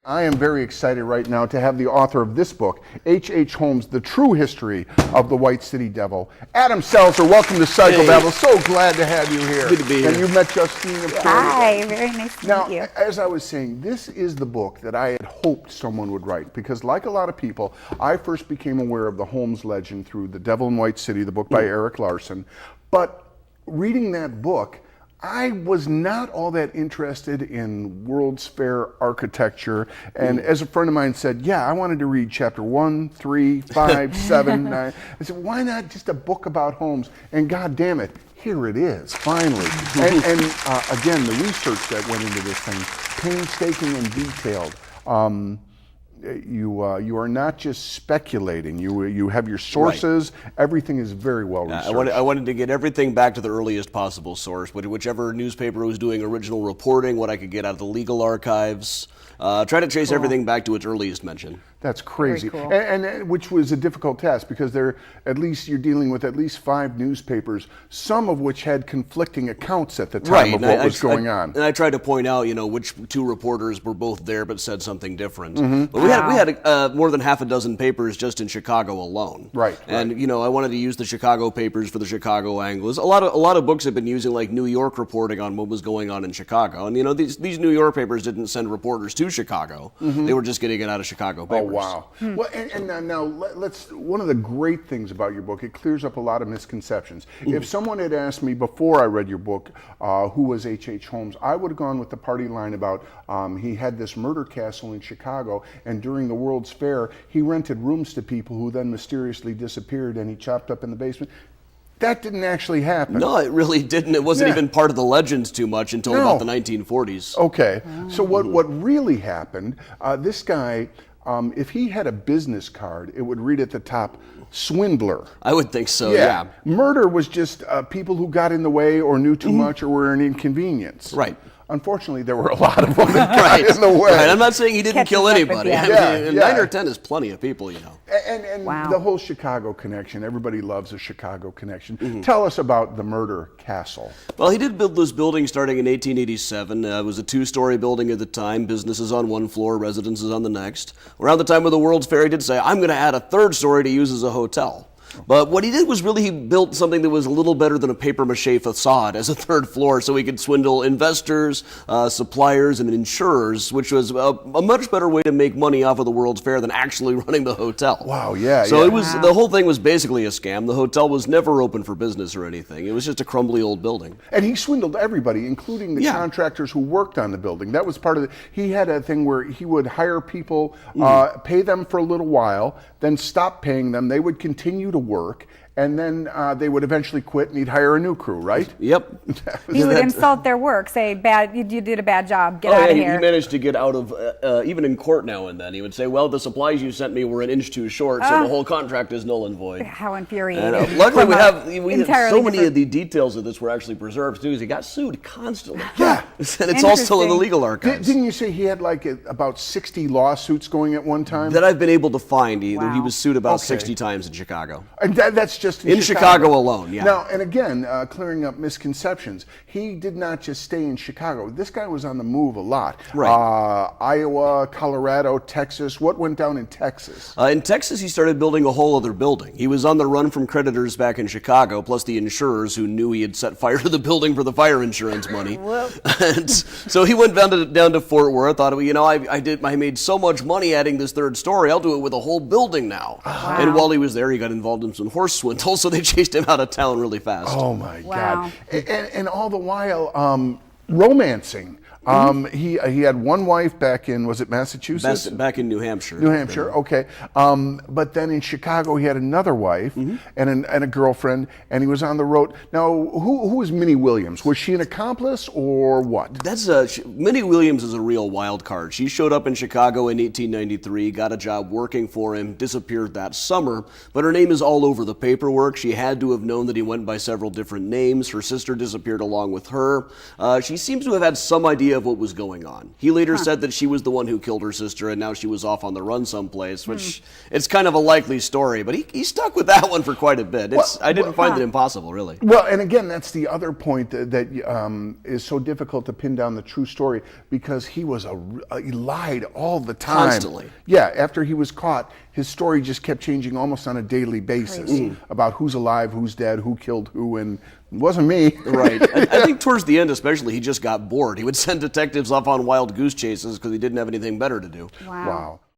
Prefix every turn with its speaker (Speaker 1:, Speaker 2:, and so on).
Speaker 1: I am very excited right now to have the author of this book, H.H. Holmes, The True History of the White City Devil. Adam Selzer, welcome to Psychobabble. So glad to have you here.
Speaker 2: Good to be here.
Speaker 1: And you've met Justine, of course.
Speaker 3: Hi, very nice to meet you.
Speaker 1: Now, as I was saying, this is the book that I had hoped someone would write, because like a lot of people, I first became aware of the Holmes legend through The Devil in White City, the book by Eric Larson. But reading that book, I was not all that interested in World's Fair architecture, and as a friend of mine said, yeah, I wanted to read chapter 1, 3, 5, 7, 9. I said, why not just a book about Holmes? And God damn it, here it is, finally. And again, the research that went into this thing, painstaking and detailed. You are not just speculating. You have your sources. Right. Everything is very well researched.
Speaker 2: I wanted to get everything back to the earliest possible source, whichever newspaper was doing original reporting, what I could get out of the legal archives. Try to trace everything back to its earliest mention.
Speaker 1: That's crazy,
Speaker 3: cool.
Speaker 1: and which was a difficult task, because you're dealing with at least 5 newspapers, some of which had conflicting accounts at the time of what was going on.
Speaker 2: And I tried to point out, which 2 reporters were both there but said something different. But we had more than half a dozen papers just in Chicago alone.
Speaker 1: Right.
Speaker 2: And I wanted to use the Chicago papers for the Chicago angles. A lot of books have been using like New York reporting on what was going on in Chicago, and these New York papers didn't send reporters to Chicago. They were just getting it out of Chicago papers.
Speaker 1: Oh, wow. Well, and now let's. One of the great things about your book, it clears up a lot of misconceptions. If someone had asked me before I read your book, who was H.H. Holmes, I would have gone with the party line about he had this murder castle in Chicago, and during the World's Fair, he rented rooms to people who then mysteriously disappeared, and he chopped up in the basement. That didn't actually happen.
Speaker 2: No, it really didn't. It wasn't even part of the legends too much until about the 1940s.
Speaker 1: Okay. So what really happened, this guy, if he had a business card, it would read at the top, swindler.
Speaker 2: I would think so, yeah.
Speaker 1: Murder was just people who got in the way or knew too much or were an inconvenience.
Speaker 2: Right.
Speaker 1: Unfortunately, there were a lot of them that got in the way.
Speaker 2: Right. I'm not saying he didn't kill anybody.
Speaker 1: Yeah.
Speaker 2: 9 or 10 is plenty of people,
Speaker 1: And the whole Chicago connection, everybody loves a Chicago connection. Tell us about the murder castle.
Speaker 2: Well, he did build this building starting in 1887. It was a 2-story building at the time, businesses on one floor, residences on the next. Around the time of the World's Fair, he did say, I'm going to add a 3rd story to use as a hotel. But what he did was really he built something that was a little better than a papier-mâché facade as a 3rd floor, so he could swindle investors, suppliers, and insurers, which was a much better way to make money off of the World's Fair than actually running the hotel.
Speaker 1: Wow, yeah.
Speaker 2: So it was the whole thing was basically a scam. The hotel was never open for business or anything. It was just a crumbly old building.
Speaker 1: And he swindled everybody, including the contractors who worked on the building. That was part of it. He had a thing where he would hire people, pay them for a little while, then stop paying them. They would continue to work, and then they would eventually quit, and he'd hire a new crew, right?
Speaker 2: Yep.
Speaker 3: He would insult their work, say, "You did a bad job, get out of here."
Speaker 2: He managed to get out of, even in court now and then, he would say, well, the supplies you sent me were an inch too short, so the whole contract is null and void.
Speaker 3: How infuriating.
Speaker 2: And, luckily, we have so many of the details of this were actually preserved, too, because he got sued constantly.
Speaker 1: Yeah.
Speaker 2: And it's all still in the legal archives.
Speaker 1: Didn't you say he had about 60 lawsuits going at one time?
Speaker 2: That I've been able to find. He was sued about 60 times in Chicago.
Speaker 1: And that's just
Speaker 2: in Chicago alone, yeah.
Speaker 1: Now, and again, clearing up misconceptions, he did not just stay in Chicago. This guy was on the move a lot.
Speaker 2: Right.
Speaker 1: Iowa, Colorado, Texas. What went down in Texas?
Speaker 2: In Texas, he started building a whole other building. He was on the run from creditors back in Chicago, plus the insurers who knew he had set fire to the building for the fire insurance money. And so he went down to Fort Worth, thought, I made so much money adding this 3rd story, I'll do it with a whole building now.
Speaker 3: Wow.
Speaker 2: And while he was there, he got involved in some horse swindle, so they chased him out of town really fast.
Speaker 1: Oh my God. And all the while romancing. He had one wife back in, was it Massachusetts?
Speaker 2: Back in New Hampshire.
Speaker 1: New Hampshire, okay. But then in Chicago, he had another wife and a girlfriend, and he was on the road. Now, who was Minnie Williams? Was she an accomplice or what?
Speaker 2: Minnie Williams is a real wild card. She showed up in Chicago in 1893, got a job working for him, disappeared that summer, but her name is all over the paperwork. She had to have known that he went by several different names. Her sister disappeared along with her. She seems to have had some idea idea of what was going on. He later said that she was the one who killed her sister, and now she was off on the run someplace, which it's kind of a likely story, but he stuck with that one for quite a bit. I didn't find it impossible, really.
Speaker 1: Well, and again, that's the other point that is so difficult to pin down the true story, because he lied all the time.
Speaker 2: Constantly.
Speaker 1: Yeah, after he was caught, his story just kept changing almost on a daily basis about who's alive, who's dead, who killed who, and it wasn't me.
Speaker 2: Right. I think towards the end especially, he just got bored. He would send detectives off on wild goose chases because he didn't have anything better to do.
Speaker 3: Wow.
Speaker 1: Wow.